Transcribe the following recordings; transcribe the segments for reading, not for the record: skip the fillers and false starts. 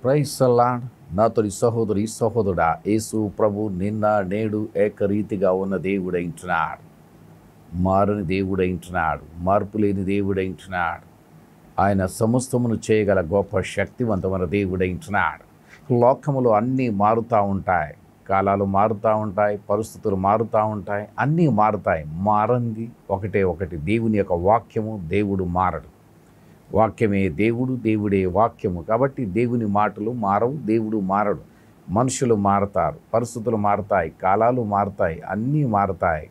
Praise lord. నాతోని సహోదరి సహోదరుడా, యేసు ప్రభు నిన్న నేడు ఏకరీతిగా ఉన్న దేవుడైంటున్నాడు. మారని దేవుడైంటున్నాడు. మార్పు లేని దేవుడైంటున్నాడు. ఆయన సమస్తమును చేయగల గొప్ప శక్తివంతమైన దేవుడైంటున్నాడు. లోకములో అన్నీ మారుతూ ఉంటాయి, కాలాలు మారుతూ ఉంటాయి, పరిస్థితులు మారుతూ ఉంటాయి, అన్నీ మారుతాయి. మారంది ఒకటే ఒకటి, దేవుని యొక్క వాక్యము. దేవుడు మారడు. వాక్యమే దేవుడు, దేవుడే వాక్యము. కాబట్టి దేవుని మాటలు మారవు, దేవుడు మారడు. మనుషులు మారతారు, పరిస్థితులు మారతాయి, కాలాలు మారతాయి, అన్నీ మారతాయి.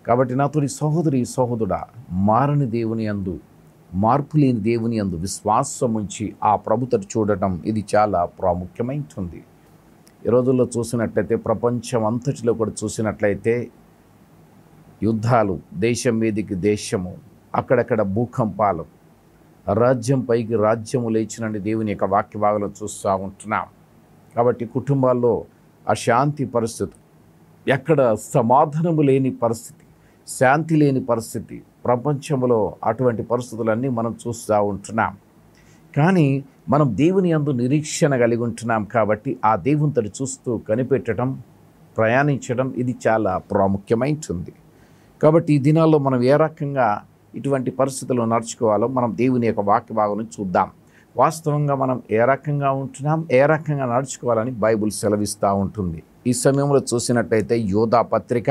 కాబట్టి నాతోని సహోదరి సహోదరుడా, మారని దేవుని యందు, మార్పు లేని దేవుని యందు విశ్వాసం ఉంచి ఆ ప్రభుతను చూడటం ఇది చాలా ప్రాముఖ్యమైనది. ఈ రోజుల్లో చూసినట్లయితే ప్రపంచం అంతటిలో కూడా చూసినట్లయితే యుద్ధాలు, దేశం మీదికి దేశము, అక్కడక్కడ భూకంపాలు, రాజ్యం పైకి రాజ్యము లేచినని దేవుని యొక్క వాక్య భాగంలో చూస్తూ ఉంటున్నాం. కాబట్టి కుటుంబాల్లో అశాంతి పరిస్థితి, ఎక్కడ సమాధానము లేని పరిస్థితి, శాంతి లేని పరిస్థితి, ప్రపంచంలో అటువంటి పరిస్థితులన్నీ మనం చూస్తూ ఉంటున్నాం. కానీ మనం దేవుని యందు నిరీక్షణ కలిగి ఉంటున్నాం. కాబట్టి ఆ దేవునితో చూస్తూ కనిపెట్టడం, ప్రయాణించడం ఇది చాలా ప్రాముఖ్యమైనది. కాబట్టి ఈ దినాల్లో మనం ఏ రకంగా ఇటువంటి పరిస్థితుల్లో నడుచుకోవాలో మనం దేవుని యొక్క వాక్య భాగం నుంచి చూద్దాం. వాస్తవంగా మనం ఏ రకంగా ఉంటున్నాం, ఏ రకంగా నడుచుకోవాలని బైబుల్ సెలవిస్తూ ఉంటుంది. ఈ సమయంలో చూసినట్లయితే యోధా పత్రిక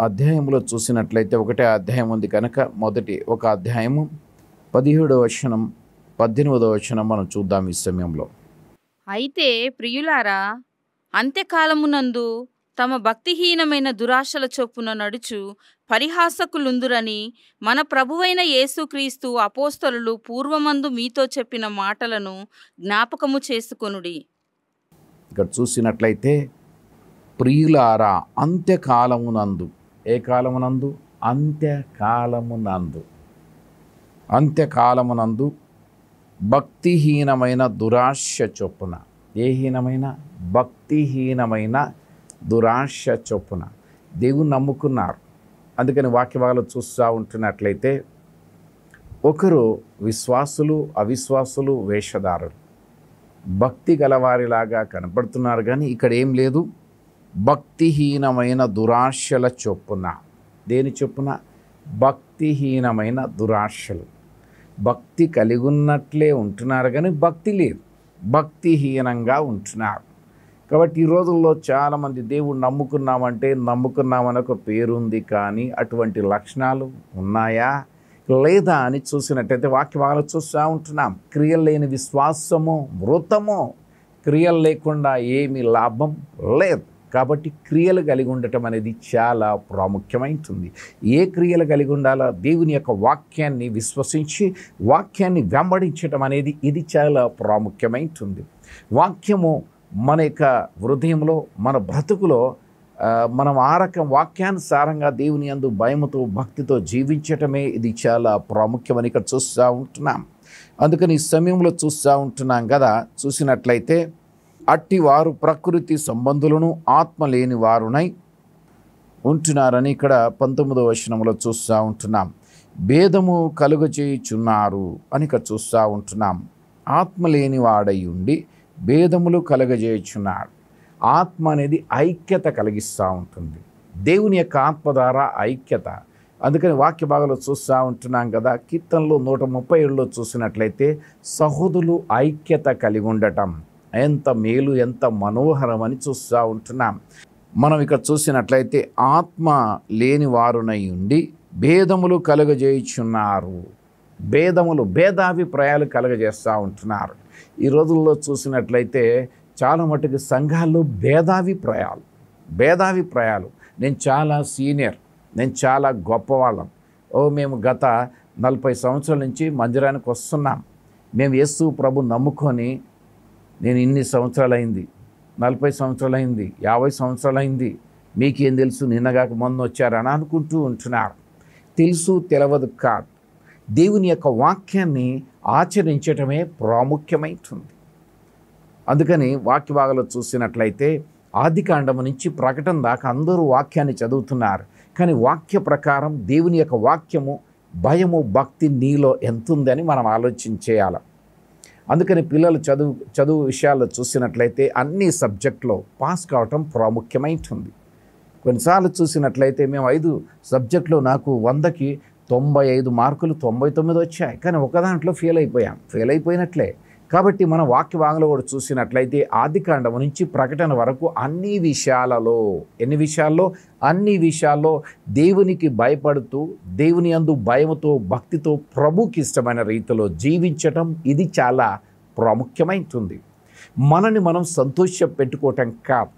అధ్యాయంలో చూసినట్లయితే ఒకటే అధ్యాయం ఉంది కనుక మొదటి ఒక అధ్యాయము 17వ వచనం 18వ వచనం మనం చూద్దాం ఈ సమయంలో. అయితే ప్రియులారా, అంత్యకాలమునందు తమ భక్తిహీనమైన దురాశల చొప్పున నడుచు పరిహాసకులుందురని మన ప్రభువైన యేసుక్రీస్తు అపోస్తలులు పూర్వమందు మీతో చెప్పిన మాటలను జ్ఞాపకము చేసుకొనుడి. ఇక్కడ చూసినట్లయితే ప్రియులారా, అంత్యకాలమునందు, ఏ కాలమునందు? అంత్యకాలమునందు. అంత్యకాలమునందు భక్తిహీనమైన దురాశ చొప్పున, ఏ హీనమైన? భక్తిహీనమైన దురాశ చొప్పున దేవుని నమ్ముకున్నారు. అందుకని వాక్య భాగాలు చూస్తూ ఉంటున్నట్లయితే ఒకరు విశ్వాసులు, అవిశ్వాసులు, వేషధారులు, భక్తి గలవారిలాగా కనపడుతున్నారు. కానీ ఇక్కడ ఏం లేదు. భక్తిహీనమైన దురాశల చొప్పున. దేని చొప్పున? భక్తిహీనమైన దురాశలు. భక్తి కలిగి ఉన్నట్లే ఉంటున్నారు కానీ భక్తి లేదు, భక్తిహీనంగా ఉంటున్నారు. కాబట్టి ఈ రోజుల్లో చాలామంది దేవుడు నమ్ముకున్నామని ఒక పేరుంది, కానీ అటువంటి లక్షణాలు ఉన్నాయా లేదా అని చూసినట్టయితే వాక్య భాగాలు చూస్తూ ఉంటున్నాం. క్రియలు లేని విశ్వాసము మృతము, క్రియలు లేకుండా ఏమీ లాభం లేదు. కాబట్టి క్రియలు కలిగి ఉండటం అనేది చాలా ప్రాముఖ్యమైనది. ఏ క్రియలు కలిగి ఉండాలో? దేవుని యొక్క వాక్యాన్ని విశ్వసించి వాక్యాన్ని వెంబడించటం అనేది ఇది చాలా ప్రాముఖ్యమైనది. వాక్యము మన యొక్క హృదయంలో, మన బ్రతుకులో మనం ఆ రకం వాక్యానుసారంగా దేవుని యందు భయముతో, భక్తితో జీవించటమే ఇది చాలా ప్రాముఖ్యమని ఇక్కడ చూస్తూ ఉంటున్నాం. అందుకని ఈ సమయంలో చూస్తూ ఉంటున్నాం కదా. చూసినట్లయితే అట్టి వారు ప్రకృతి సంబంధులను ఆత్మ లేని వారునై ఉంటున్నారని ఇక్కడ 19వ వచనంలో చూస్తూ ఉంటున్నాం. భేదము కలుగజేయుచున్నారు అని ఇక్కడ చూస్తూ ఉంటున్నాం. ఆత్మ లేని వాడై ఉండి భేదములు కలుగజేయుచున్నాడు. ఆత్మ అనేది ఐక్యత కలిగిస్తూ ఉంటుంది, దేవుని యొక్క ఆత్మ ద్వారా ఐక్యత. అందుకని వాక్య భాగంలో చూస్తూ ఉంటున్నాం కదా. కీర్తనలో 137లో చూసినట్లయితే సహోదరులు ఐక్యత కలిగి ఉండటం ఎంత మేలు, ఎంత మనోహరం అని చూస్తూ ఉంటున్నాం. మనం ఇక్కడ చూసినట్లయితే ఆత్మ లేని వారునై ఉండి భేదములు కలుగజేయుచున్నారు. భేదాభిప్రాయాలు కలుగజేస్తూ ఉంటున్నారు. ఈ రోజుల్లో చూసినట్లయితే చాలా మటుకు సంఘాల్లో భేదాభిప్రాయాలు. నేను చాలా సీనియర్, నేను చాలా గొప్పవాళ్ళం, మేము గత 40 సంవత్సరాల నుంచి మందిరానికి వస్తున్నాం, మేము యేసు ప్రభు నమ్ముకొని నేను ఇన్ని సంవత్సరాలైంది, 40 సంవత్సరాలైంది, 50 సంవత్సరాలైంది, మీకేం తెలుసు, నిన్నగాక మొన్న వచ్చారని అనుకుంటూ ఉంటున్నారు. తెలుసు తెలవదు కాదు. దేవుని యొక్క వాక్యాన్ని ఆచరించటమే ప్రాముఖ్యమైనది. అందుకని వాక్య భాగంలో చూసినట్లయితే ఆదికాండము నుంచి ప్రకటన దాకా అందరూ వాక్యాన్ని చదువుతున్నారు. కానీ వాక్య ప్రకారం దేవుని యొక్క వాక్యము, భయము, భక్తి నీలో ఎంత ఉందని మనం ఆలోచన చేయాలి. అందుకని పిల్లలు చదువు విషయాల్లో చూసినట్లయితే అన్ని సబ్జెక్టులో పాస్ కావటం ప్రాముఖ్యమైంటుంది. కొన్నిసార్లు చూసినట్లయితే మేము 5 సబ్జెక్టులో నాకు 100కి 95 మార్కులు 99 వచ్చాయి, కానీ ఒక దాంట్లో ఫెయిల్ అయిపోయినట్లే. కాబట్టి మన వాక్య భాగంలో కూడా చూసినట్లయితే ఆదికాండం నుంచి ప్రకటన వరకు అన్ని విషయాల్లో దేవునికి భయపడుతూ దేవుని యందు భయముతో భక్తితో ప్రభుకి ఇష్టమైన రీతిలో జీవించటం ఇది చాలా ప్రాముఖ్యమైంటుంది. మనని మనం సంతోష పెట్టుకోవటం కాదు,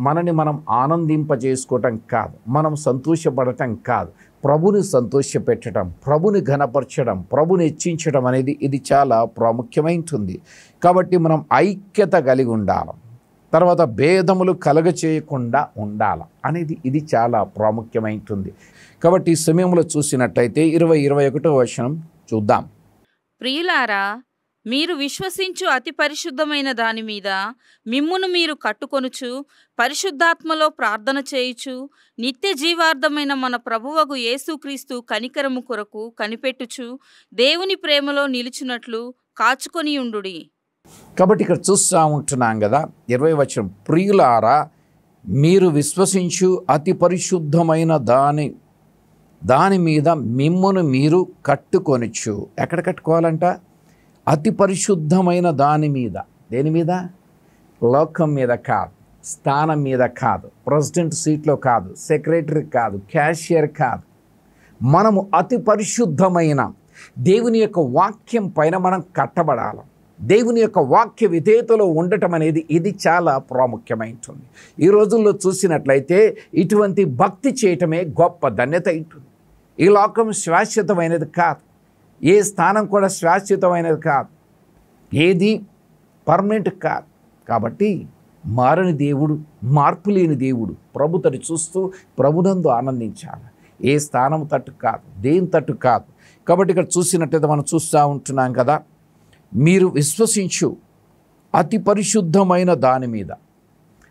మనని మనం ఆనందింపజేసుకోవటం కాదు, మనం సంతోషపడటం కాదు, ప్రభుని సంతోషపెట్టడం, ప్రభుని ఘనపరచడం, ప్రభుని హెచ్చించడం అనేది ఇది చాలా ప్రాముఖ్యమైంటుంది. కాబట్టి మనం ఐక్యత కలిగి ఉండాలి, తర్వాత భేదములు కలగచేయకుండా ఉండాలి అనేది ఇది చాలా ప్రాముఖ్యమైంటుంది. కాబట్టి ఈ సమయంలో చూసినట్లయితే 20-21 వచనం చూద్దాం. ప్రియులారా, మీరు విశ్వసించు అతి పరిశుద్ధమైన దాని మీద మిమ్మును మీరు కట్టుకొనుచు పరిశుద్ధాత్మలో ప్రార్థన చేయుచు నిత్య జీవార్థమైన మన ప్రభువగు యేసుక్రీస్తు కనికరము కొరకు కనిపెట్టుచు దేవుని ప్రేమలో నిలుచున్నట్లు కాచుకొని ఉండుడి. కాబట్టి ఇక్కడ చూస్తూ ఉంటున్నాం కదా, 20 వచనం, ప్రియులారా మీరు విశ్వసించు అతి పరిశుద్ధమైన దాని మీద మిమ్మును మీరు కట్టుకొనుచు. ఎక్కడ కట్టుకోవాలంట? అతి పరిశుద్ధమైన దాని మీద. దేని మీద? లోకం మీద కాదు, స్థానం మీద కాదు, ప్రెసిడెంట్ సీట్లో కాదు, సెక్రటరీ కాదు, క్యాషియర్ కాదు. మనము అతి పరిశుద్ధమైన దేవుని యొక్క వాక్యం పైన మనం కట్టబడాలి. దేవుని యొక్క వాక్య విధేయతలో ఉండటం అనేది ఇది చాలా ప్రాముఖ్యమైంటుంది. ఈ రోజుల్లో చూసినట్లయితే ఇటువంటి భక్తి చేయటమే గొప్ప ధన్యత ఉంటుంది. ఈ లోకం శాశ్వతమైనది కాదు, ఏ స్థానం కూడా శాశ్వతమైనది కాదు, ఏది పర్మనెంట్ కాదు. కాబట్టి మారని దేవుడు, మార్పు లేని దేవుడు, ప్రభుతోటి చూస్తూ ప్రభునందు ఆనందించాలి. ఏ స్థానం తట్టు కాదు, దేని తట్టు కాదు. కాబట్టి ఇక్కడ చూసినట్టయితే మనం చూస్తూ ఉంటున్నాం కదా, మీరు విశ్వసించు అతి పరిశుద్ధమైన దాని మీద.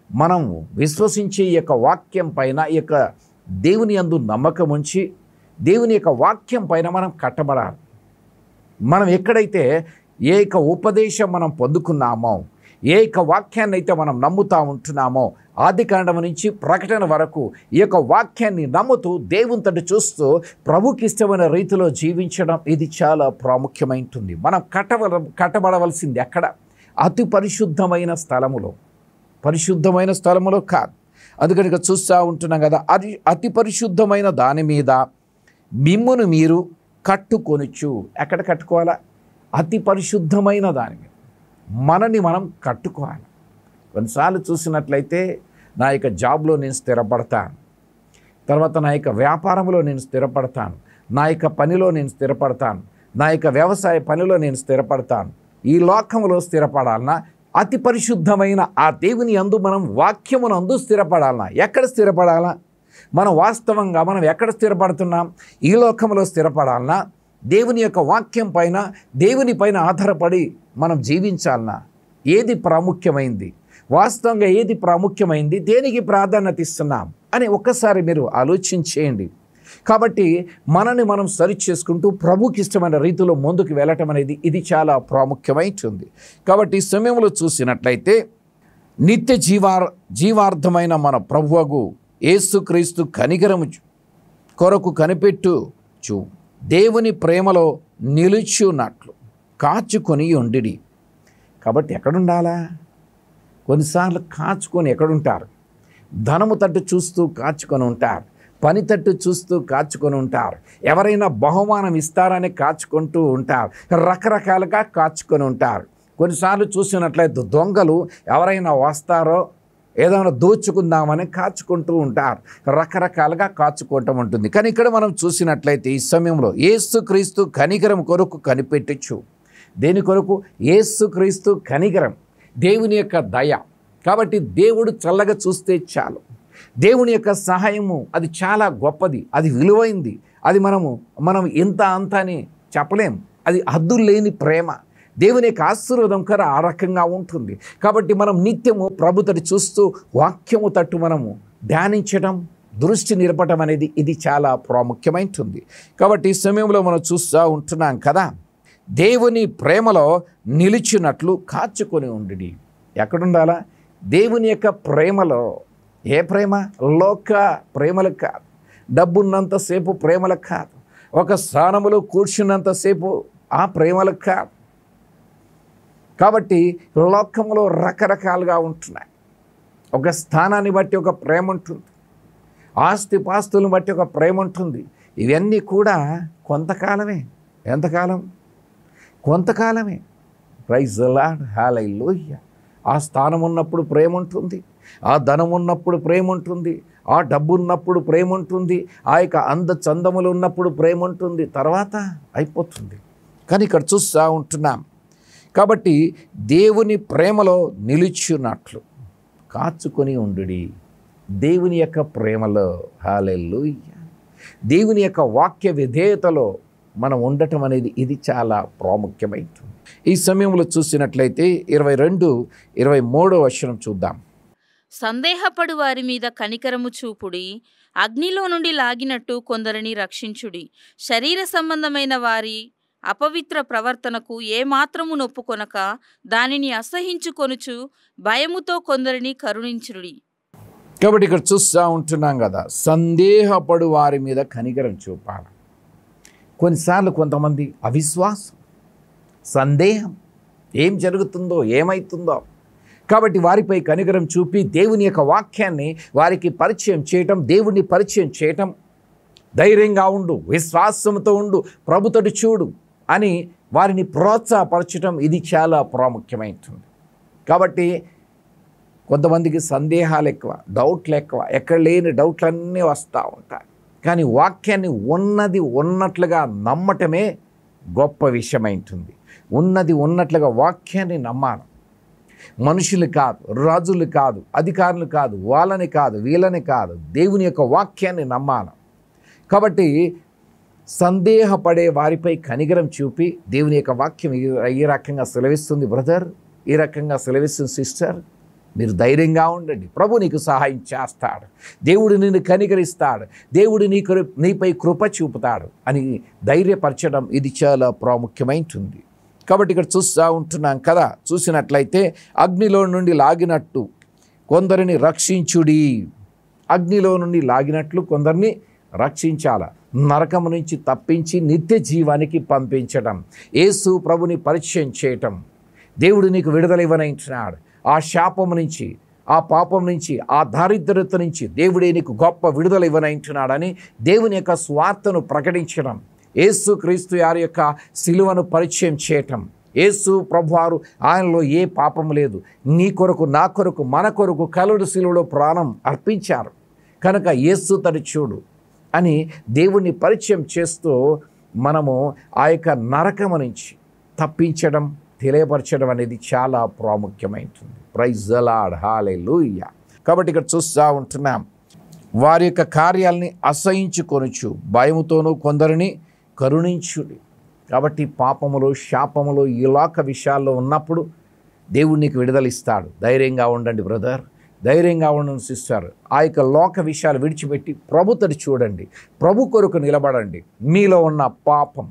మనం విశ్వసించే ఈ యొక్క వాక్యం పైన, ఈ యొక్క దేవుని యందు నమ్మకం ఉంచి దేవుని యొక్క వాక్యం పైన మనం కట్టబడాలి. మనం ఎక్కడైతే ఏ యొక్క ఉపదేశం మనం పొందుకున్నామో, ఏ యొక్క వాక్యాన్ని అయితే మనం నమ్ముతూ ఉంటున్నామో, ఆదికాండం నుంచి ప్రకటన వరకు ఈ యొక్క వాక్యాన్ని నమ్ముతూ దేవునితోటి చూస్తూ ప్రభుకి ఇష్టమైన రీతిలో జీవించడం ఇది చాలా ప్రాముఖ్యమైంటుంది. మనం కట్టబడవలసింది ఎక్కడ? అతి పరిశుద్ధమైన స్థలములో కాదు. అందుకని ఇక చూస్తూ ఉంటున్నాం కదా, అతి పరిశుద్ధమైన దాని మీద మిమ్మును మీరు కట్టుకొనుచు. ఎక్కడ కట్టుకోవాలా? అతి పరిశుద్ధమైన దాని మీద మనని మనం కట్టుకోవాలి. కొన్నిసార్లు చూసినట్లయితే నా యొక్క జాబ్లో నేను స్థిరపడతాను, తర్వాత నా యొక్క వ్యాపారంలో నేను స్థిరపడతాను, నా యొక్క పనిలో నేను స్థిరపడతాను, నా యొక్క వ్యవసాయ పనిలో నేను స్థిరపడతాను. ఈ లోకంలో స్థిరపడాలన్నా అతి పరిశుద్ధమైన ఆ దేవుని యందు మనం వాక్యమునందు స్థిరపడాలన్నా. ఎక్కడ స్థిరపడాలా? మనం వాస్తవంగా మనం ఎక్కడ స్థిరపడుతున్నాం? ఈ లోకంలో స్థిరపడాలన్నా దేవుని యొక్క వాక్యం పైన, దేవుని పైన ఆధారపడి మనం జీవించాలన్నా ఏది ప్రాముఖ్యమైంది? వాస్తవంగా ఏది ప్రాముఖ్యమైంది? దేనికి ప్రాధాన్యత ఇస్తున్నాం అని ఒక్కసారి మీరు ఆలోచించేయండి. కాబట్టి మనని మనం సరి చేసుకుంటూ ప్రభుకి ఇష్టమైన రీతిలో ముందుకు వెళ్ళటం అనేది ఇది చాలా ప్రాముఖ్యమైంది. కాబట్టి ఈ సమయంలో చూసినట్లయితే నిత్య జీవార్థమైన మన ప్రభువగు యేసుక్రీస్తు కనికరము కొరకు కనిపెట్టుచు దేవుని ప్రేమలో నిలుచున్నట్లు కాచుకొని ఉండిడి. కాబట్టి ఎక్కడుండాలా? కొన్నిసార్లు కాచుకొని ఎక్కడుంటారు? ధనము తట్టు చూస్తూ కాచుకొని ఉంటారు, పని తట్టు చూస్తూ కాచుకొని ఉంటారు, ఎవరైనా బహుమానం ఇస్తారని కాచుకుంటూ ఉంటారు, రకరకాలుగా కాచుకొని ఉంటారు. కొన్నిసార్లు చూసినట్లయితే దొంగలు ఎవరైనా వస్తారో ఏదైనా దోచుకుందామని కాచుకుంటూ ఉంటారు, రకరకాలుగా కాచుకోవటం ఉంటుంది. కానీ ఇక్కడ మనం చూసినట్లయితే ఈ సమయంలో యేసుక్రీస్తు కనికరం కొరకు కనిపెట్టచ్చు. దేని కొరకు? యేసుక్రీస్తు కనికరం, దేవుని యొక్క దయ. కాబట్టి దేవుడు చల్లగా చూస్తే చాలు. దేవుని యొక్క సహాయము అది చాలా గొప్పది, అది విలువైంది, అది మనం ఇంత అంత అని చెప్పలేం. అది హద్దులు లేని ప్రేమ. దేవుని యొక్క ఆశీర్వాదం కర ఆ రకంగా ఉంటుంది. కాబట్టి మనం నిత్యము ప్రభుతోటి చూస్తూ వాక్యము తట్టు మనము ధ్యానించడం, దృష్టి నిలపటం అనేది ఇది చాలా ప్రాముఖ్యమైంటుంది. కాబట్టి ఈ సమయంలో మనం చూస్తూ ఉంటున్నాం కదా, దేవుని ప్రేమలో నిలిచినట్లు కాచుకొని ఉండుడి. ఎక్కడుండాలా? దేవుని యొక్క ప్రేమలో. ఏ ప్రేమ? లోక ప్రేమలకు కాదు, డబ్బున్నంతసేపు ప్రేమలకు కాదు, ఒక స్థానములో కూర్చున్నంతసేపు ఆ ప్రేమలకు కాదు. కాబట్టి లోకంలో రకరకాలుగా ఉంటున్నాయి. ఒక స్థానాన్ని బట్టి ఒక ప్రేమ ఉంటుంది, ఆస్తిపాస్తులను బట్టి ఒక ప్రేమ ఉంటుంది. ఇవన్నీ కూడా కొంతకాలమే. ఎంతకాలం? కొంతకాలమే. ప్రైజ్ ది లార్డ్, హల్లెలూయా. ఆ స్థానం ఉన్నప్పుడు ప్రేమ ఉంటుంది, ఆ ధనం ఉన్నప్పుడు ప్రేమ ఉంటుంది, ఆ డబ్బు ఉన్నప్పుడు ప్రేమ ఉంటుంది, ఆ యొక్క అందచందములు ఉన్నప్పుడు ప్రేమ ఉంటుంది, తర్వాత అయిపోతుంది. కానీ ఇక్కడ చూస్తూ ఉంటున్నాం. కాబట్టి దేవుని ప్రేమలో నిలిచినట్లు కాచుకొని ఉండుడి. దేవుని యొక్క ప్రేమలో. హల్లెలూయా. దేవుని యొక్క వాక్య విధేయతలో మనం ఉండటం అనేది ఇది చాలా ప్రాముఖ్యమైనది. ఈ సమయంలో చూసినట్లయితే 22-23 వచనం చూద్దాం. సందేహపడు వారి మీద కనికరము చూపుడి, అగ్నిలో నుండి లాగినట్టు కొందరిని రక్షించుడి. శరీర సంబంధమైన వారి అపవిత్ర ప్రవర్తనకు ఏమాత్రము నొప్పుకొనక దానిని అసహించుకొనుచు భయముతో కొందరిని కరుణించుడి. కాబట్టి ఇక్కడ చూస్తూ ఉంటున్నాం కదా, సందేహపడు వారి మీద కనికరం చూపాలి. కొన్నిసార్లు కొంతమంది అవిశ్వాసం, సందేహం, ఏం జరుగుతుందో ఏమవుతుందో. కాబట్టి వారిపై కనికరం చూపి దేవుని యొక్క వాక్యాన్ని వారికి పరిచయం చేయటం, దేవుణ్ణి పరిచయం చేయటం, ధైర్యంగా ఉండు, విశ్వాసంతో ఉండు, ప్రభుతోటి చూడు అని వారిని ప్రోత్సాహపరచడం ఇది చాలా ప్రాముఖ్యమైనది. కాబట్టి కొంతమందికి సందేహాలు ఎక్కువ, డౌట్లు ఎక్కువ, ఎక్కడ లేని డౌట్లన్నీ వస్తూ ఉంటాయి. కానీ వాక్యాన్ని ఉన్నది ఉన్నట్లుగా నమ్మటమే గొప్ప విషయమైంటుంది. ఉన్నది ఉన్నట్లుగా వాక్యాన్ని నమ్మాలి. మనుషులు కాదు, రాజులు కాదు, అధికారులు కాదు, వాళ్ళని కాదు, వీళ్ళని కాదు, దేవుని యొక్క వాక్యాన్ని నమ్మాలి. కాబట్టి సందేహపడే వారిపై కనికరం చూపి దేవుని యొక్క వాక్యం ఈ రకంగా సెలవిస్తుంది బ్రదర్, ఈ రకంగా సెలవిస్తుంది సిస్టర్, మీరు ధైర్యంగా ఉండండి, ప్రభు నీకు సహాయం చేస్తాడు, దేవుడు నిన్ను కనికరిస్తాడు, దేవుడు నీపై కృప చూపుతాడు అని ధైర్యపరచడం ఇది చాలా ప్రాముఖ్యమైనది. కాబట్టి ఇక్కడ చూస్తూ ఉంటున్నాం కదా, చూసినట్లయితే అగ్నిలో నుండి లాగినట్టు కొందరిని రక్షించుడి. అగ్నిలో నుండి లాగినట్లు కొందరిని రక్షించాల, నరకము నుంచి తప్పించి నిత్య జీవానికి పంపించడం, యేసు ప్రభుని పరిచయం చేయటం. దేవుడు నీకు విడుదల ఇవ్వనంటున్నాడు. ఆ శాపము నుంచి, ఆ పాపం నుంచి, ఆ దారిద్ర్యత నుంచి దేవుడే నీకు గొప్ప విడుదల ఇవ్వనంటున్నాడని దేవుని యొక్క స్వార్థను ప్రకటించడం, యేసు క్రీస్తు వారి యొక్క సిలువను పరిచయం చేయటం. యేసు ప్రభువారు ఆయనలో ఏ పాపం లేదు, నీ కొరకు, నా కొరకు, మన కొరకు కలువరి సిలువలో ప్రాణం అర్పించారు కనుక యేసు తడి చూడు అని దేవుణ్ణి పరిచయం చేస్తూ మనము ఆ యొక్క నరకము నుంచి తప్పించడం, తెలియపరచడం అనేది చాలా ప్రాముఖ్యమైనది. ప్రైజ్ ది లార్డ్, హల్లెలూయా. కాబట్టి ఇక్కడ చూస్తూ ఉంటున్నాం, వారి యొక్క కార్యాలని అసహించుకొనుచు భయముతోనూ కొందరిని కరుణించుడి. కాబట్టి పాపములు, శాపములు, ఈ లోక విషయాల్లో ఉన్నప్పుడు దేవుడు నీకు విడుదల ఇస్తాడు. ధైర్యంగా ఉండండి బ్రదర్, ధైర్యంగా ఉండండి సిస్టర్. ఆ యొక్క లోక విషయాలు విడిచిపెట్టి ప్రభుతోటి చూడండి, ప్రభు కొరకు నిలబడండి. మీలో ఉన్న పాపం,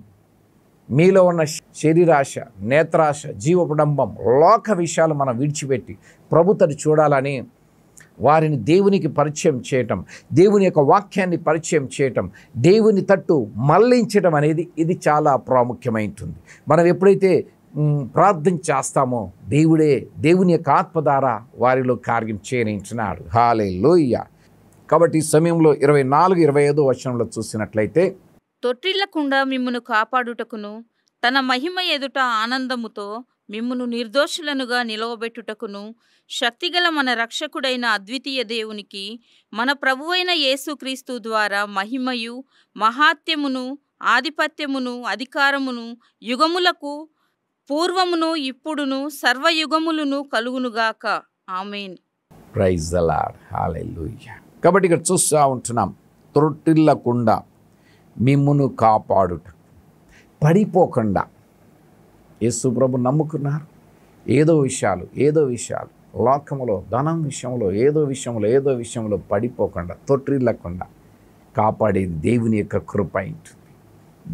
మీలో ఉన్న శరీరాశ, నేత్రాశ, జీవపడంబం, లోక విషయాలు మనం విడిచిపెట్టి ప్రభుతోటి చూడాలని వారిని దేవునికి పరిచయం చేయటం, దేవుని యొక్క వాక్యాన్ని పరిచయం చేయటం, దేవుని తట్టు మళ్ళించడం అనేది ఇది చాలా ప్రాముఖ్యమైనది. మనం ఎప్పుడైతే ప్రార్థన చేస్తామో దేవుని యొక్క ఆత్మ ద్వారా వారిలో కార్యం చేయనించినాడు. హల్లెలూయా. కాబట్టి ఈ సమయంలో 24-25 వచనంలో చూసినట్లయితే, తొట్టిల్లకుండా మిమ్మును కాపాడుటకును తన మహిమ ఎదుట ఆనందముతో మిమ్మును నిర్దోషులనుగా నిలవబెట్టుటకును శక్తిగల మన రక్షకుడైన అద్వితీయ దేవునికి మన ప్రభువైన యేసుక్రీస్తు ద్వారా మహిమయు, మహాత్యమును, ఆధిపత్యమును, అధికారమును యుగములకు పూర్వమును ఇప్పుడును సర్వయుగములను కలుగునుగాక. ఆమేన్. ప్రైజ్ ది లార్డ్, హల్లెలూయా. కాబట్టి ఇక్కడ చూస్తూ ఉంటున్నాం, తొట్టిల్లకుండా మిమ్మును కాపాడుట, పడిపోకుండా. యేసు ప్రభు నమ్ముకున్నారు. ఏదో విషయాలు లోకములో, ధనం విషయంలో, ఏదో విషయంలో పడిపోకుండా, తొట్టిల్లకుండా కాపాడేది దేవుని యొక్క కృప ఉంటుంది,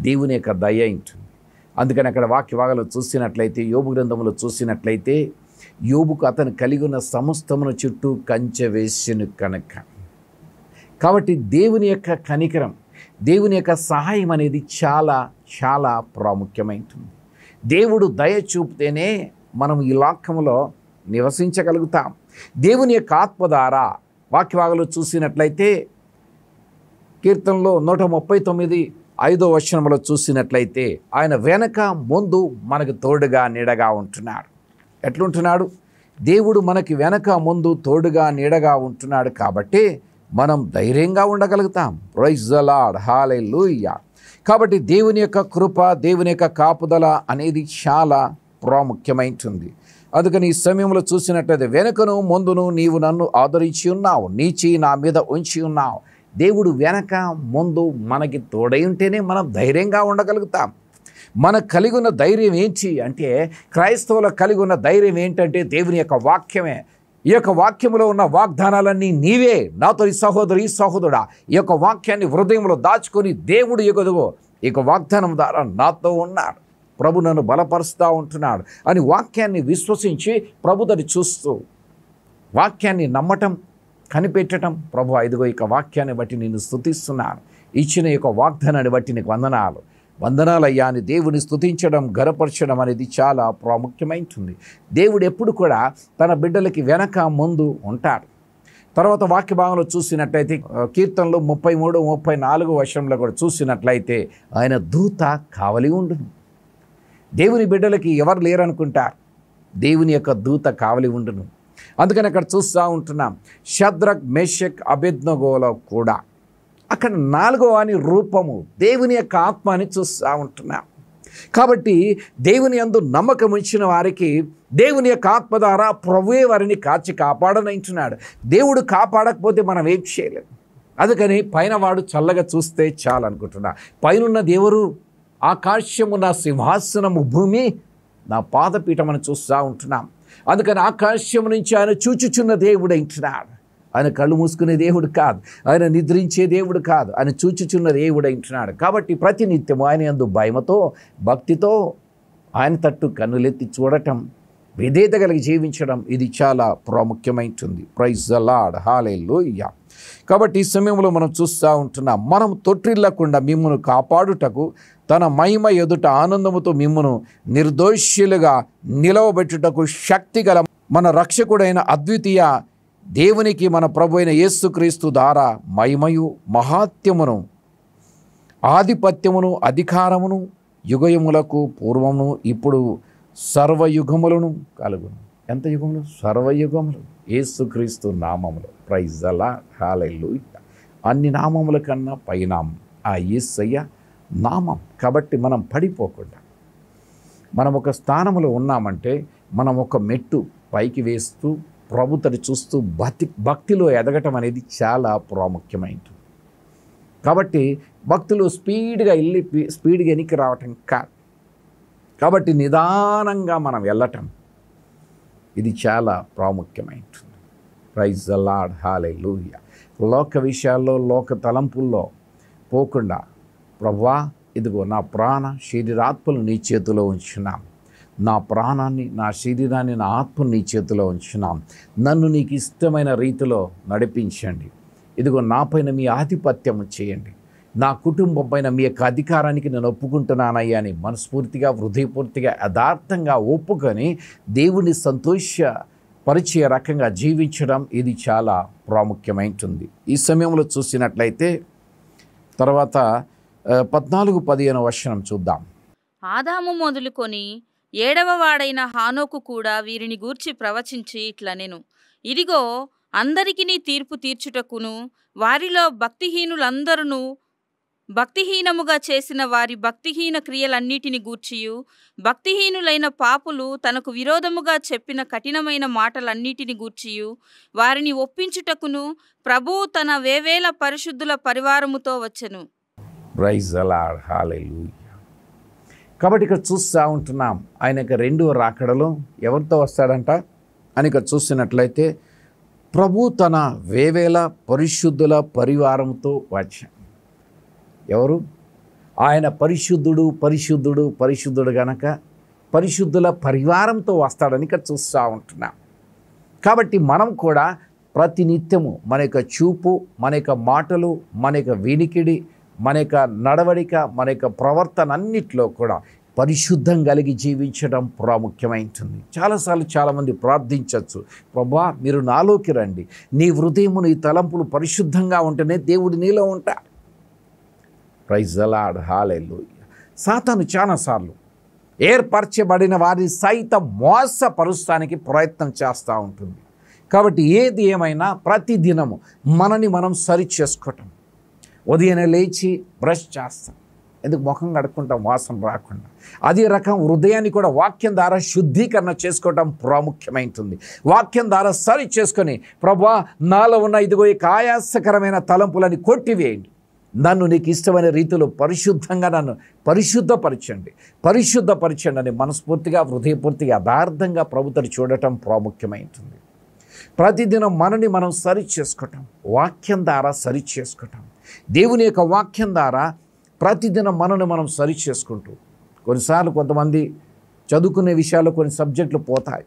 దేవుని యొక్క దయ ఉంటుంది. అందుకని అక్కడ వాక్యభాగంలో చూసినట్లయితే, యోబు గ్రంథంలో చూసినట్లయితే, యోబుకు అతను కలిగి ఉన్న సమస్తమును చుట్టూ కంచె వేసెను కనుక. కాబట్టి దేవుని యొక్క కనికరం, దేవుని యొక్క సహాయం అనేది చాలా చాలా ప్రాముఖ్యమైనది. దేవుడు దయ చూపితేనే మనం ఈ లోకంలో నివసించగలుగుతాం. దేవుని యొక్క ఆత్మ ద్వారా వాక్యభాగంలో చూసినట్లయితే, కీర్తనలో 139:5 చూసినట్లయితే, ఆయన వెనక ముందు మనకు తోడుగా నీడగా ఉంటున్నాడు. ఎట్లుంటున్నాడు? దేవుడు మనకి వెనక ముందు తోడుగా నీడగా ఉంటున్నాడు కాబట్టి మనం ధైర్యంగా ఉండగలుగుతాం. ప్రైజ్ ద లార్డ్, హల్లెలూయా. కాబట్టి దేవుని యొక్క కృప, దేవుని యొక్క కాపుదల అనేది చాలా ప్రాముఖ్యమైనది. అందుకని ఈ సమయంలో చూసినట్లయితే, వెనకను ముందును నీవు నన్ను ఆదరించి ఉన్నావు, నీ చెయ్యి నా మీద ఉంచి ఉన్నావు. దేవుడు వెనక ముందు మనకి తోడై ఉంటేనే మనం ధైర్యంగా ఉండగలుగుతాం. మనకు కలిగి ఉన్న ధైర్యం ఏంటి అంటే, క్రైస్తవులకు కలిగి ఉన్న ధైర్యం ఏంటంటే దేవుని యొక్క వాక్యమే. ఈ యొక్క వాక్యంలో ఉన్న వాగ్దానాలన్నీ నీవే నాతో ఈ సహోదరుడా, ఈ యొక్క వాక్యాన్ని హృదయంలో దాచుకొని దేవుడు ఎగదుగో ఈ యొక్క వాగ్దానం ద్వారా నాతో ఉన్నాడు, ప్రభు నన్ను బలపరుస్తూ ఉంటున్నాడు అని వాక్యాన్ని విశ్వసించి ప్రభుదని చూస్తూ వాక్యాన్ని నమ్మటం, కనిపెట్టడం. ప్రభు ఇదిగో ఈ వాక్యాన్ని బట్టి నిన్ను స్తుతిస్తున్నాను, ఇచ్చిన ఈ వాగ్దానాన్ని బట్టి నీకు వందనాలయ్యా అని దేవుని స్తుతించడం, గర్వపరచడం అనేది చాలా ప్రాముఖ్యమైనది. దేవుడు ఎప్పుడు కూడా తన బిడ్డలకి వెనక ముందు ఉంటాడు. తర్వాత వాక్య భాగంలో చూసినట్లయితే, కీర్తనలు 33-34 కూడా చూసినట్లయితే, ఆయన దూత కావలి ఉండును. దేవుని బిడ్డలకి ఎవరు లేరనుకుంటారు, దేవుని యొక్క దూత కావలి ఉండును. అందుకని అక్కడ చూస్తూ ఉంటున్నాం, షద్రక్, మేషక్, అబేద్నెగోలో కూడా అక్కడ 4వ వాని రూపము దేవుని యొక్క ఆత్మ అని చూస్తూ ఉంటున్నాం. కాబట్టి దేవుని యందు నమ్మకం ఉంచిన వారికి దేవుని యొక్క ఆత్మ ద్వారా ప్రభువే వారిని కాచి కాపాడనంటున్నాడు. దేవుడు కాపాడకపోతే మనం ఏం చేయలేము. అందుకని పైన వాడు చల్లగా చూస్తే చాలనుకుంటున్నా. పైనున్న దేవుడు ఆకాశము నా సింహాసనము, భూమి నా పాదపీఠం అని చూస్తూ ఉంటున్నాం. అందుకని ఆకాశం నుంచి ఆయన చూచుచున్న దేవుడు అంటున్నాడు. ఆయన కళ్ళు మూసుకునే దేవుడు కాదు, ఆయన నిద్రించే దేవుడు కాదు, ఆయన చూచుచున్న దేవుడు అంటున్నాడు. కాబట్టి ప్రతినిత్యము ఆయన యందు భయముతో, భక్తితో ఆయన తట్టు కన్నులెత్తి చూడటం, విధేయత కలిగి జీవించడం ఇది చాలా ప్రాముఖ్యమైనది. ప్రైజ్ ద లార్డ్, హల్లెలూయా. కాబట్టి ఈ సమయంలో మనం చూస్తూ ఉంటున్నాం, మనం తొట్టిల్లకుండా మిమ్మును కాపాడుటకు తన మహిమ ఎదుట ఆనందముతో మిమ్మును నిర్దోషులుగా నిలవబెట్టుటకు శక్తిగల మన రక్షకుడైన అద్వితీయ దేవునికి మన ప్రభు అయిన యేసుక్రీస్తు ద్వారా మహిమయు, మహాత్యమును, ఆధిపత్యమును, అధికారమును యుగయుములకు పూర్వమును ఇప్పుడు సర్వయుగములను కలుగును. ఎంత యుగములు? సర్వయుగములు యేసుక్రీస్తు నామములు. ప్రైజ్ ద లార్డ్, హల్లెలూయా. అన్ని నామముల కన్నా పైనామం ఆ యేసయ్య నామం. కాబట్టి మనం పడిపోకుండా, మనం ఒక స్థానంలో ఉన్నామంటే మనం ఒక మెట్టు పైకి వేస్తూ ప్రభుతని చూస్తూ భక్తిలో ఎదగటం అనేది చాలా ప్రాముఖ్యమైనది. కాబట్టి భక్తులు స్పీడ్గా వెనక్కి రావటం కాదు. కాబట్టి నిదానంగా మనం వెళ్ళటం ఇది చాలా ప్రాముఖ్యమైనది. ప్రైజ్ ద లార్డ్, హల్లెలూయా. లోక విషయాల్లో, లోక తలంపుల్లో పోకుండా, ప్రభువా ఇదిగో నా ప్రాణ శరీరాత్మలు నీ చేతిలో ఉంచున్నాం, నా ప్రాణాన్ని, నా శరీరాన్ని, నా ఆత్మను నీ చేతిలో ఉంచున్నాం, నన్ను నీకు ఇష్టమైన రీతిలో నడిపించండి. ఇదిగో నాపైన మీ ఆధిపత్యం చేయండి, నా కుటుంబం పైన మీ యొక్క అధికారానికి నేను ఒప్పుకుంటున్నానయ్యా అని మనస్ఫూర్తిగా, హృదయపూర్తిగా, యథార్థంగా ఒప్పుకొని దేవుని సంతోషపరిచే రకంగా జీవించడం ఇది చాలా ప్రాముఖ్యమైనది. ఈ సమయంలో చూసినట్లయితే తర్వాత 14-15 చూద్దాం. ఆదాము మొదలుకొని 7వ వాడైన హానోకు కూడా వీరిని గూర్చి ప్రవచించి ఇట్లనెను, ఇదిగో అందరికిని తీర్పు తీర్చుటకును వారిలో భక్తిహీనులందరూ భక్తిహీనముగా చేసిన వారి భక్తిహీన క్రియలన్నిటిని గూర్చియు, భక్తిహీనులైన పాపులు తనకు విరోధముగా చెప్పిన కఠినమైన మాటలన్నిటిని గూర్చియు వారిని ఒప్పించుటకును ప్రభువు తన వేవేల పరిశుద్ధుల పరివారముతో వచ్చెను. ప్రైజ్ ద లార్డ్, హల్లెలూయా. కాబట్టి ఇక్కడ చూస్తూ ఉంటున్నాం, ఆయన యొక్క 2వ రాకడలో ఎవరితో వస్తాడంట అని ఇక్కడ చూసినట్లయితే, ప్రభు తన వేవేల పరిశుద్ధుల పరివారంతో వచ్చాడు. ఎవరు? ఆయన పరిశుద్ధుడు పరిశుద్ధుడు పరిశుద్ధుడు గనక పరిశుద్ధుల పరివారంతో వస్తాడని ఇక్కడ చూస్తూ ఉంటున్నాం. కాబట్టి మనం కూడా ప్రతినిత్యము మన యొక్క చూపు, మన యొక్క మాటలు, మన యొక్క వినికిడి, మన యొక్క నడవడిక, మన యొక్క ప్రవర్తన అన్నిట్లో కూడా పరిశుద్ధం కలిగి జీవించడం ప్రాముఖ్యమైంటుంది. చాలాసార్లు చాలామంది ప్రార్థించవచ్చు, ప్రభువా మీరు నాలోకి రండి, నీ హృదయము నీ తలంపులు పరిశుద్ధంగా ఉంటేనే దేవుడు నీలో ఉంటాడు. ప్రైజ్ ది లార్డ్, హల్లెలూయా. సాతాను చాలాసార్లు ఏర్పరచబడిన వారిని సైతం మోసపరుస్తానికి ప్రయత్నం చేస్తూ ఉంటుంది. కాబట్టి ఏది ఏమైనా ప్రతిదినము మనని మనం సరి చేసుకోవటం. ఉదయాన్నే లేచి బ్రష్ చేస్తాం, ఎందుకు ముఖం కడుక్కుంటాం వాసన రాకుండా. అదే రకం హృదయాన్ని కూడా వాక్యం ద్వారా శుద్ధీకరణ చేసుకోవటం ప్రాముఖ్యమైంటుంది. వాక్యం ద్వారా సరి చేసుకొని, ప్రభువా నాలో ఉన్న ఇదిగో ఈ ఆయాసకరమైన తలంపులని కొట్టివేయండి, నన్ను నీకు ఇష్టమైన రీతిలో పరిశుద్ధంగా నన్ను పరిశుద్ధపరచండి అని మనస్ఫూర్తిగా హృదయపూర్తిగా యథార్థంగా ప్రభుత్వం చూడటం ప్రాముఖ్యమైంటుంది. ప్రతిదినం మనని మనం సరి చేసుకోవటం, వాక్యం ద్వారా సరి చేసుకోవటం, దేవుని యొక్క వాక్యం ద్వారా ప్రతిదినం మనని మనం సరి చేసుకుంటూ. కొన్నిసార్లు కొంతమంది చదువుకునే విషయాల్లో కొన్ని సబ్జెక్టులు పోతాయి.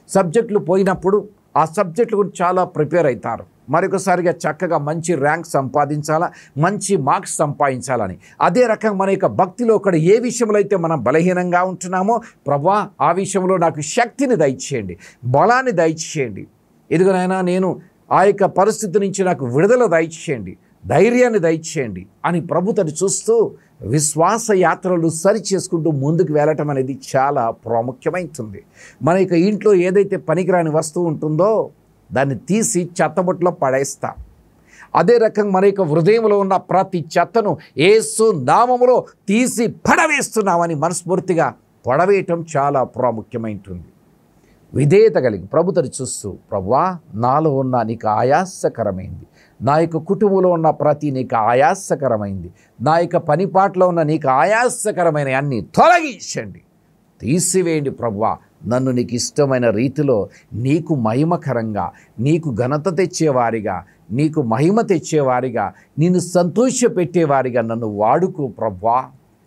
సబ్జెక్టులు పోయినప్పుడు ఆ సబ్జెక్టులు గురించి చాలా ప్రిపేర్ అవుతారు. మరొకసారిగా చక్కగా మంచి ర్యాంక్ సంపాదించాలా, మంచి మార్క్స్ సంపాదించాలని. అదే రకంగా మన యొక్క భక్తిలో కూడా ఏ విషయంలో అయితే మనం బలహీనంగా ఉంటున్నామో, ప్రభువా ఆ విషయంలో నాకు శక్తిని దయచేయండి, బలాన్ని దయచేయండి, ఎదుగునైనా నేను ఆ యొక్క పరిస్థితి నుంచి నాకు విడుదల దయచేయండి, ధైర్యాన్ని దయచేయండి అని ప్రభుత్వని చూస్తూ విశ్వాస యాత్రలు సరి చేసుకుంటూ ముందుకు వెళ్ళటం అనేది చాలా ప్రాముఖ్యమైంటుంది. మన యొక్క ఇంట్లో ఏదైతే పనికిరాని వస్తువు ఉంటుందో దాన్ని తీసి చెత్తబుట్టలో పడేస్తాం. అదే రకంగా మన యొక్క హృదయంలో ఉన్న ప్రతి చెత్తను యేసు నామములో తీసి పడవేస్తున్నామని మనస్ఫూర్తిగా పడవేయటం చాలా ప్రాముఖ్యమైంటుంది. విధేయత కలిగి ప్రభుత్వని చూస్తూ, ప్రభువా నాలో ఉన్న నీకు ఆయాసకరమైంది, నా యొక్క కుటుంబంలో ఉన్న ప్రతి నీకు ఆయాసకరమైంది, నా యొక్క పనిపాట్లో ఉన్న నీకు ఆయాసకరమైన అన్నీ తొలగించండి, తీసివేయండి ప్రభువా, నన్ను నీకు ఇష్టమైన రీతిలో నీకు మహిమకరంగా, నీకు ఘనత తెచ్చేవారిగా, నీకు మహిమ తెచ్చేవారిగా, నిన్ను సంతోషపెట్టేవారిగా నన్ను వాడుకో ప్రభువా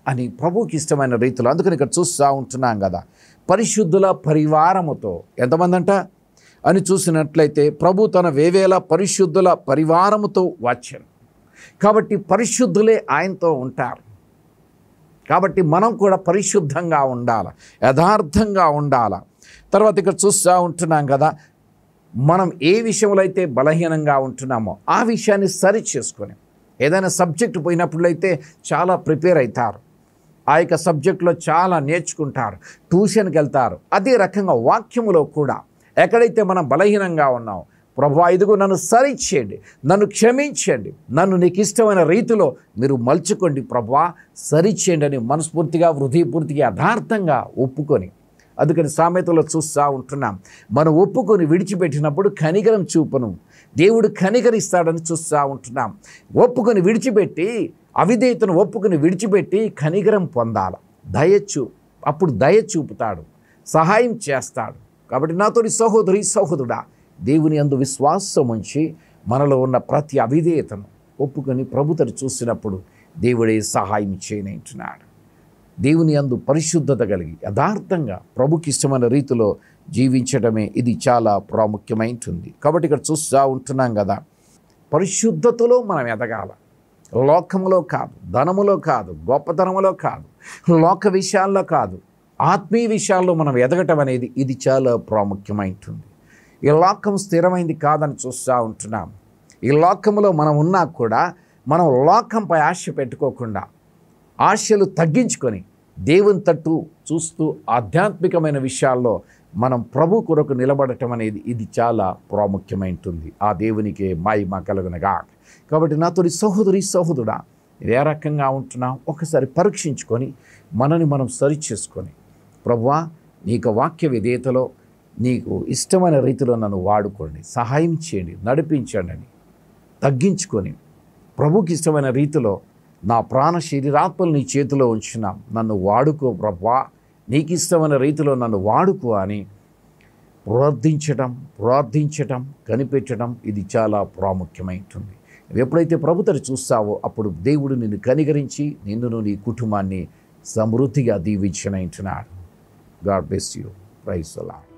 అని ప్రభువుకి ఇష్టమైన రీతిలో. అందుకని ఇక్కడ చూస్తూ ఉంటున్నాం కదా, పరిశుద్ధుల పరివారముతో ఎంతమంది అంట అని చూసినట్లయితే ప్రభు తన వేవేల పరిశుద్ధుల పరివారముతో వచ్చాను. కాబట్టి పరిశుద్ధులే ఆయనతో ఉంటారు. కాబట్టి మనం కూడా పరిశుద్ధంగా ఉండాలి, యథార్థంగా ఉండాలి. తర్వాత ఇక్కడ చూస్తూ ఉంటున్నాం కదా, మనం ఏ విషయంలో అయితే బలహీనంగా ఉంటున్నామో ఆ విషయాన్ని సరి చేసుకొని, ఏదైనా సబ్జెక్టు పోయినప్పుడైతే చాలా ప్రిపేర్ అవుతారు, ఆ యొక్క సబ్జెక్టులో చాలా నేర్చుకుంటారు, ట్యూషన్కి వెళ్తారు. అదే రకంగా వాక్యములో కూడా ఎక్కడైతే మనం బలహీనంగా ఉన్నామో, ప్రభువా ఇదిగో నన్ను సరిచేయండి, నన్ను క్షమించండి, నన్ను నీకు ఇష్టమైన రీతిలో మీరు మలుచుకోండి ప్రభువా, సరిచేయండి అని మనస్ఫూర్తిగా హృదయపూర్తిగా యథార్థంగా ఒప్పుకొని. అందుకని సామెతలో చూస్తూ ఉంటున్నాం, మనం ఒప్పుకొని విడిచిపెట్టినప్పుడు కనికరం చూపను, దేవుడు కనికరిస్తాడని చూస్తూ ఉంటున్నాం. ఒప్పుకొని విడిచిపెట్టి, అవిధేయతను ఒప్పుకొని విడిచిపెట్టి కనికరం పొందాలి. అప్పుడు దయ చూపుతాడు, సహాయం చేస్తాడు. కాబట్టి నాతోని సహోదరి సహోదరుడా, దేవుని యందు విశ్వాసం ఉంచి మనలో ఉన్న ప్రతి అవిధేయతను ఒప్పుకొని ప్రభుత్వను చూసినప్పుడు దేవుడే సహాయం చేయనంటున్నాడు. దేవుని యందు పరిశుద్ధత కలిగి యథార్థంగా ప్రభుకి ఇష్టమైన రీతిలో జీవించడమే ఇది చాలా ప్రాముఖ్యమైంటుంది. కాబట్టి ఇక్కడ చూస్తూ ఉంటున్నాం కదా, పరిశుద్ధతలో మనం ఎదగాల. లోకములో కాదు, ధనములో కాదు, గొప్పతనములో కాదు, లోక విషయాల్లో కాదు, ఆత్మీయ విషయాల్లో మనం ఎదగటం అనేది ఇది చాలా ప్రాముఖ్యమైంటుంది. ఈ లోకం స్థిరమైంది కాదని చూస్తూ ఉంటున్నాం. ఈ లోకంలో మనం ఉన్నా కూడా మనం లోకంపై ఆశ పెట్టుకోకుండా ఆశలు తగ్గించుకొని దేవుని తట్టు చూస్తూ ఆధ్యాత్మికమైన విషయాల్లో మనం ప్రభు కొరకు నిలబడటం అనేది ఇది చాలా ప్రాముఖ్యమైంటుంది. ఆ దేవునికి మహిమ కలుగునగా. కాబట్టి నాతోటి సహోదరి సహోదరుడా, ఏ రకంగా ఉంటున్నాం ఒకసారి పరీక్షించుకొని మనని మనం సరి చేసుకొని, ప్రభువా నీకు వాక్య విధేయతలో నీకు ఇష్టమైన రీతిలో నన్ను వాడుకోండి, సహాయం చేయండి, నడిపించండి అని తగ్గించుకొని ప్రభుకి ఇష్టమైన రీతిలో నా ప్రాణ శరీరాత్మలు నీ చేతిలో ఉంచున్నాం, నన్ను వాడుకో ప్రభువా, నీకు ఇష్టమైన రీతిలో నన్ను వాడుకో అని ప్రార్థించటం కనిపెట్టడం ఇది చాలా ప్రాముఖ్యమైంటుంది. నువ్వు ఎప్పుడైతే ప్రభుత్వం చూస్తావో అప్పుడు దేవుడు నిన్ను కనికరించి నిన్నును నీ కుటుంబాన్ని సమృద్ధిగా దీవించనంటున్నాడు. God bless you. Praise the lord.